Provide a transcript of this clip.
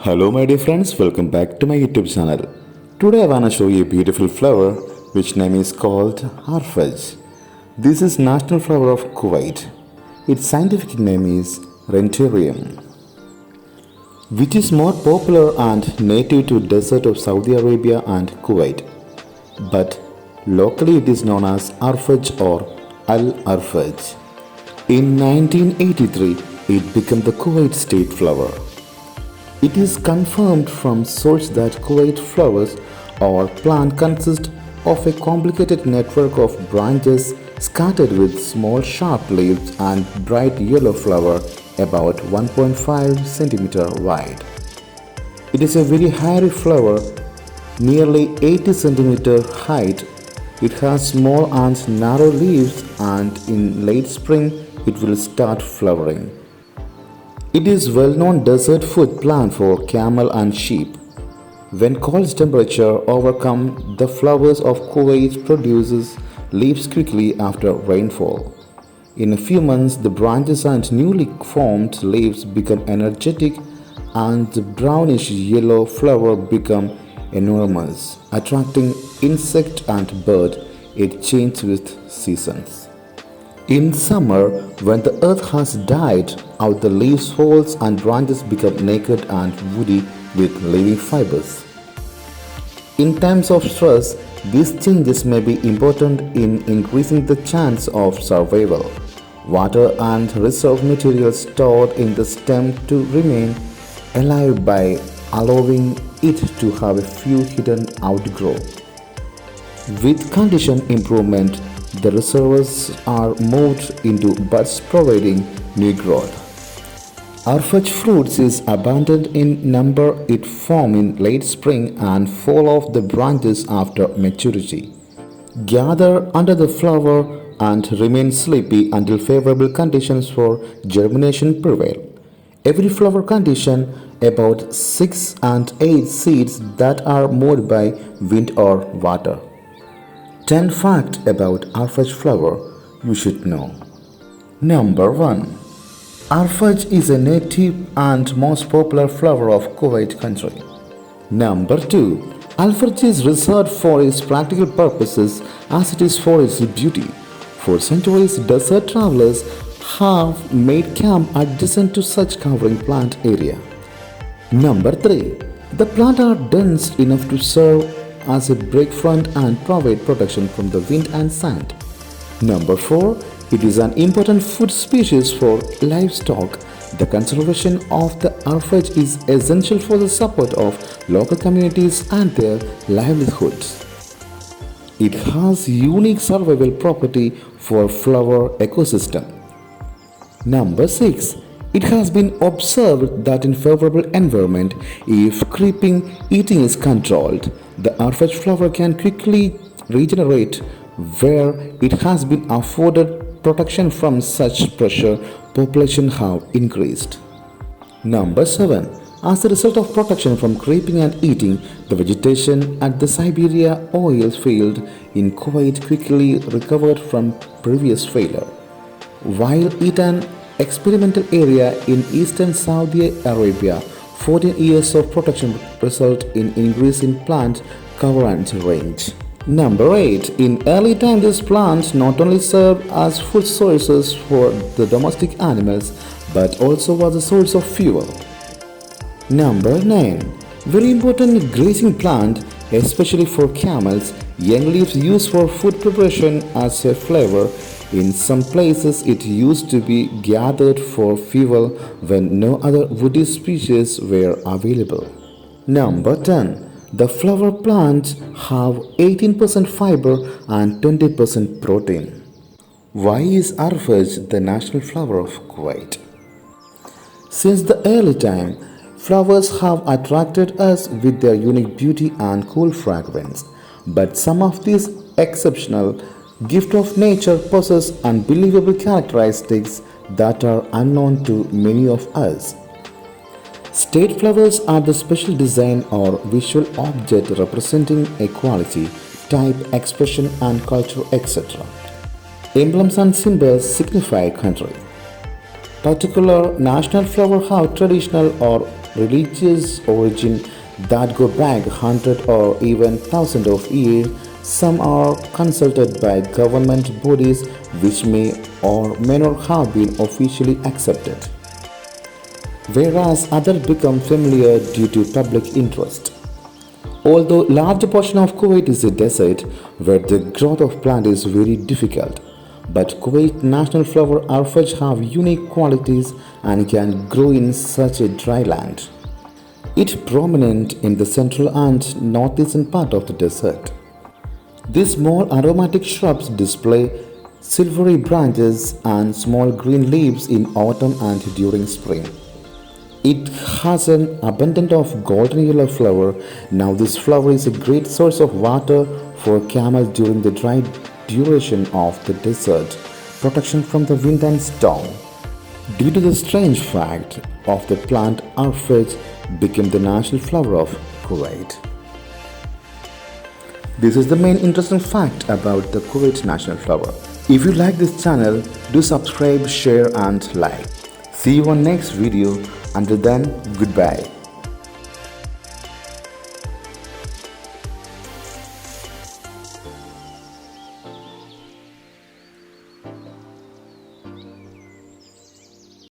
Hello my dear friends, welcome back to my YouTube channel. Today I wanna show you a beautiful flower which name is called Arfaj. This is national flower of Kuwait. Its scientific name is Renterium, which is more popular and native to desert of Saudi Arabia and Kuwait. But locally it is known as Arfaj or Al-Arfaj. In 1983, it became the Kuwait state flower. It is confirmed from source that Kuwait flowers or plant consist of a complicated network of branches scattered with small sharp leaves and bright yellow flower about 1.5 cm wide. It is a very hairy flower, nearly 80 cm height. It has small and narrow leaves, and in late spring it will start flowering. It is well-known desert food plant for camel and sheep. When cold temperature overcome, the flowers of Kuwait produces leaves quickly after rainfall. In a few months, the branches and newly formed leaves become energetic and the brownish yellow flower become enormous, attracting insect and bird. It changes with seasons. In summer, when the earth has died out, the leaves falls and branches become naked and woody with living fibers. In times of stress, these changes may be important in increasing the chance of survival. Water and reserve material stored in the stem to remain alive by allowing it to have a few hidden outgrowth. With condition improvement, the reservoirs are moved into buds providing new growth. Arfaj fruits is abundant in number. It forms in late spring and fall off the branches after maturity. Gather under the flower and remain sleepy until favorable conditions for germination prevail. Every flower condition about 6 and 8 seeds that are moved by wind or water. 10 facts about Arfaj flower you should know. Number 1. Arfaj is a native and most popular flower of Kuwait country. Number 2. Arfaj is reserved for its practical purposes as it is for its beauty. For centuries, desert travelers have made camp adjacent to such covering plant area. Number 3. The plants are dense enough to serve as a break front and provide protection from the wind and sand. Number 4. It is an important food species for livestock. The conservation of the Arfaj is essential for the support of local communities and their livelihoods. It has unique survival property for flower ecosystem. Number 6. It has been observed that in favorable environment, if creeping eating is controlled, the Arfaj flower can quickly regenerate. Where it has been afforded protection from such pressure, population have increased. Number 7. As a result of protection from creeping and eating, the vegetation at the Siberia oil field in Kuwait quickly recovered from previous failure. While it an experimental area in eastern Saudi Arabia, 14 years of protection result in increase in plant cover and range. Number 8. In early time, these plants not only served as food sources for the domestic animals but also was a source of fuel. Number 9. Very important grazing plant, especially for camels. Young leaves used for food preparation as a flavor. In some places it used to be gathered for fuel when no other woody species were available. Number 10. The flower plants have 18% fiber and 20% protein. Why is Arfaj the national flower of Kuwait? Since the early time, flowers have attracted us with their unique beauty and cool fragrance. But some of these exceptional gift of nature possess unbelievable characteristics that are unknown to many of us. State flowers are the special design or visual object representing a quality, type, expression and culture, etc. Emblems and symbols signify country. Particular national flower have traditional or religious origin that go back hundred or even thousands of years. Some are consulted by government bodies which may or may not have been officially accepted, whereas others become familiar due to public interest. Although large portion of Kuwait is a desert where the growth of plant is very difficult, but Kuwait national flower Arfaj have unique qualities and can grow in such a dry land. It prominent in the central and northeastern part of the desert. These small aromatic shrubs display silvery branches and small green leaves in autumn and during spring. It has an abundance of golden yellow flower. Now this flower is a great source of water for camels during the dry duration of the desert, protection from the wind and storm. Due to the strange fact of the plant, Arfaj became the national flower of Kuwait. This is the main interesting fact about the Kuwait national flower. If you like this channel, do subscribe, share and like. See you on next video. Until then, goodbye.